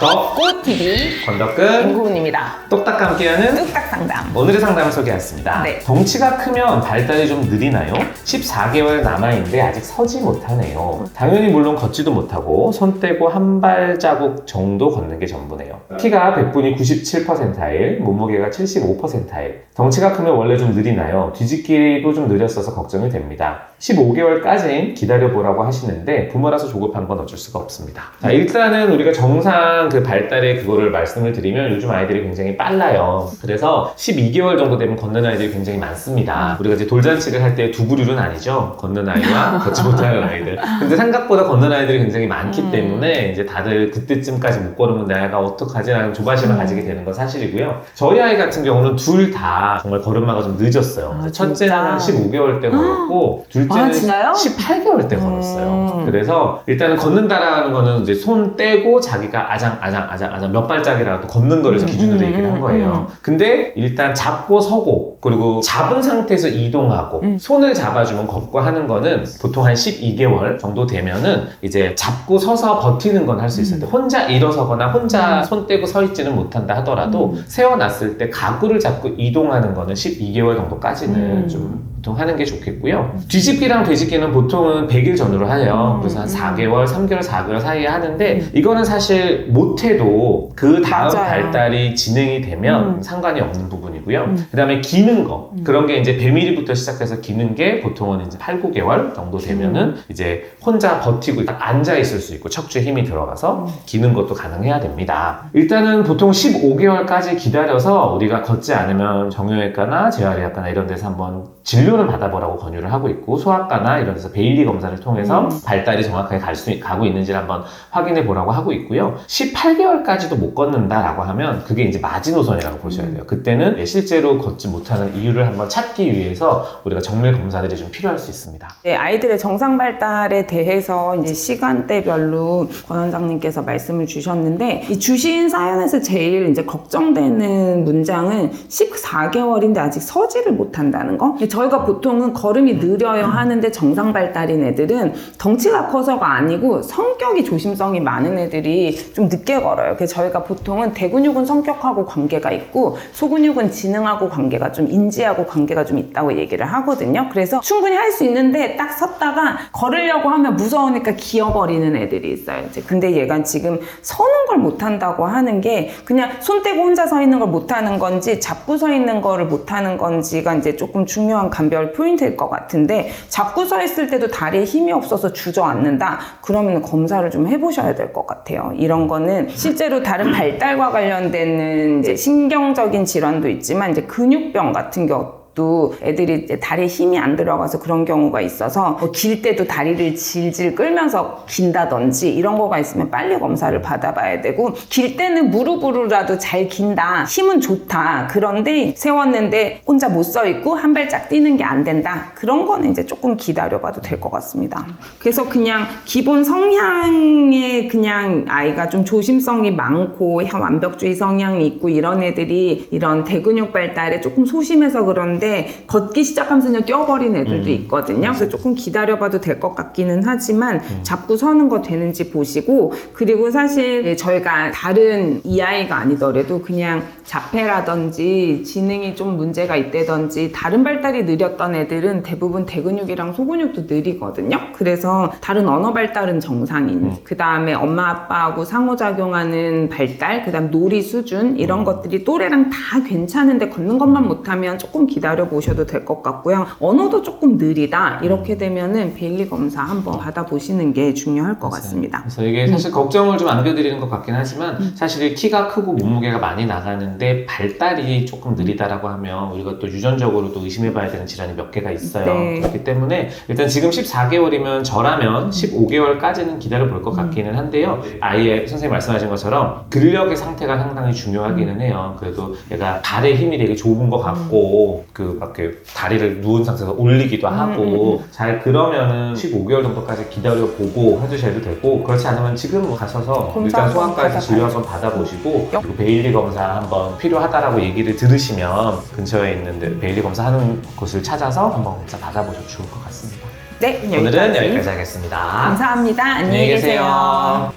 더 꽃TV 권덕근 김구은입니다. 똑딱과 함께하는 뚝딱 상담. 오늘의 상담을 소개하겠습니다. 네. 덩치가 크면 발달이 좀 느리나요? 14개월 남아있는데 아직 서지 못하네요. 당연히 물론 걷지도 못하고 손 떼고 한 발자국 정도 걷는 게 전부네요. 키가 100분이 97%일, 몸무게가 75%일. 덩치가 크면 원래 좀 느리나요? 뒤집기도 좀 느렸어서 걱정이 됩니다. 15개월까지는 기다려보라고 하시는데 부모라서 조급한 건 어쩔 수가 없습니다. 자, 일단은 우리가 정상 그 발달의 그거를 말씀을 드리면 요즘 아이들이 굉장히 빨라요. 그래서 12개월 정도 되면 걷는 아이들이 굉장히 많습니다. 우리가 이제 돌잔치를 할 때 두 부류는 아니죠. 걷는 아이와 걷지 못하는 아이들. 근데 생각보다 걷는 아이들이 굉장히 많기 때문에 이제 다들 그때쯤까지 못 걸으면 내가 어떡하지? 라는 조바심을 가지게 되는 건 사실이고요. 저희 아이 같은 경우는 둘 다 정말 걸음마가 좀 늦었어요. 첫째는 한 15개월 때 걸었고 둘째는 18개월 때 걸었어요. 그래서 일단은 걷는다라는 거는 이제 손 떼고 자기가 아장 몇 발짝이라도 걷는 거를 기준으로 얘기를 한 거예요. 근데 일단 잡고 서고 그리고 잡은 상태에서 이동하고 손을 잡아주면 걷고 하는 거는 보통 한 12개월 정도 되면은 이제 잡고 서서 버티는 건 할 수 있어요. 혼자 일어서거나 혼자 손 떼고 서 있지는 못한다 하더라도 세워놨을 때 가구를 잡고 이동하는 거는 12개월 정도까지는 좀 보통 하는 게 좋겠고요. 뒤집기랑 되집기는 보통은 100일 전후로 해요. 그래서 한 4개월, 3개월, 4개월 사이에 하는데 이거는 사실 못해도 그 다음 발달이 진행이 되면 상관이 없는 부분이고요. 그 다음에 기는 거 그런 게 이제 배밀이부터 시작해서 기는 게 보통은 이제 8, 9개월 정도 되면은 이제 혼자 버티고 딱 앉아 있을 수 있고 척추에 힘이 들어가서 기는 것도 가능해야 됩니다. 일단은 보통 15개월까지 기다려서 우리가 걷지 않으면 정형외과나 재활의학과나 이런 데서 한번 진료를 받아보라고 권유를 하고 있고 소아과나 이런 데서 베일리 검사를 통해서 발달이 정확하게 가고 있는지를 한번 확인해 보라고 하고 있고요. 18개월까지도 못 걷는다라고 하면 그게 이제 마지노선이라고 보셔야 돼요. 그때는 실제로 걷지 못하는 이유를 한번 찾기 위해서 우리가 정밀 검사들이 좀 필요할 수 있습니다. 네, 아이들의 정상 발달에 대해서 이제 시간대별로 권 원장님께서 말씀을 주셨는데 이 주신 사연에서 제일 이제 걱정되는 문장은 14개월인데 아직 서지를 못한다는 거. 저희가 보통은 걸음이 느려요 하는데 정상 발달인 애들은 덩치가 커서가 아니고 성격이 조심성이 많은 애들이 좀 늦게 걸어요. 그래서 저희가 보통은 대근육은 성격하고 관계가 있고 소근육은 지능하고 관계가 좀 인지하고 관계가 좀 있다고 얘기를 하거든요. 그래서 충분히 할 수 있는데 딱 섰다가 걸으려고 하면 무서우니까 기어버리는 애들이 있어요. 이제 근데 얘가 지금 서는 걸 못한다고 하는 게 그냥 손 떼고 혼자 서 있는 걸 못하는 건지 잡고 서 있는 거를 못하는 건지가 이제 조금 중요한 감별 포인트일 것 같은데 잡고 서 있을 때도 다리에 힘이 없어서 주저앉는다? 그러면 검사를 좀 해보셔야 될 것 같아요. 이런 거는 실제로 다른 발달과 관련되는 이제 신경적인 질환도 있지만 이제 근육병 같은 경우 또 애들이 이제 다리에 힘이 안 들어가서 그런 경우가 있어서 길 때도 다리를 질질 끌면서 긴다든지 이런 거가 있으면 빨리 검사를 받아봐야 되고 길 때는 무릎으로라도 잘 긴다 힘은 좋다 그런데 세웠는데 혼자 못 서 있고 한 발짝 뛰는 게 안 된다 그런 거는 이제 조금 기다려봐도 될 것 같습니다. 그래서 그냥 기본 성향에 그냥 아이가 좀 조심성이 많고 완벽주의 성향이 있고 이런 애들이 이런 대근육 발달에 조금 소심해서 그런데 걷기 시작하면서 그냥 뛰어버린 애들도 있거든요. 그래서 조금 기다려봐도 될 것 같기는 하지만 잡고 서는 거 되는지 보시고 그리고 사실 저희가 다른 이 아이가 아니더라도 그냥 자폐라든지 지능이 좀 문제가 있다든지 다른 발달이 느렸던 애들은 대부분 대근육이랑 소근육도 느리거든요. 그래서 다른 언어 발달은 정상인 그 다음에 엄마 아빠하고 상호작용하는 발달 그 다음 놀이 수준 이런 것들이 또래랑 다 괜찮은데 걷는 것만 못하면 조금 기다려보셔도 될 것 같고요. 언어도 조금 느리다 이렇게 되면은 베일리 검사 한번 받아보시는 게 중요할 것 같습니다. 그래서 이게 사실 걱정을 좀 안겨드리는 것 같긴 하지만 사실 키가 크고 몸무게가 많이 나가는데 발달이 조금 느리다라고 하면 우리가 또 유전적으로도 의심해봐야 되는 질환이 몇 개가 있어요. 네. 그렇기 때문에 일단 지금 14개월이면 저라면 15개월까지는 기다려볼 것 같기는 한데요. 아이의 선생님 말씀하신 것처럼 근력의 상태가 상당히 중요하기는 해요. 그래도 얘가 발에 힘이 되게 좁은 것 같고 막 이렇게 다리를 누운 상태에서 올리기도 하고 잘 그러면은 15개월 정도까지 기다려보고 해주셔도 되고 그렇지 않으면 지금 뭐 가셔서 일단 소아과에서 진료 한번 받아보시고 그리고 베일리 검사 한번 필요하다라고 얘기를 들으시면 근처에 있는 베일리 검사 하는 곳을 찾아서 한번 검사 받아보셔도 좋을 것 같습니다. 네, 오늘은 여기까지 하겠습니다. 감사합니다. 안녕히 계세요.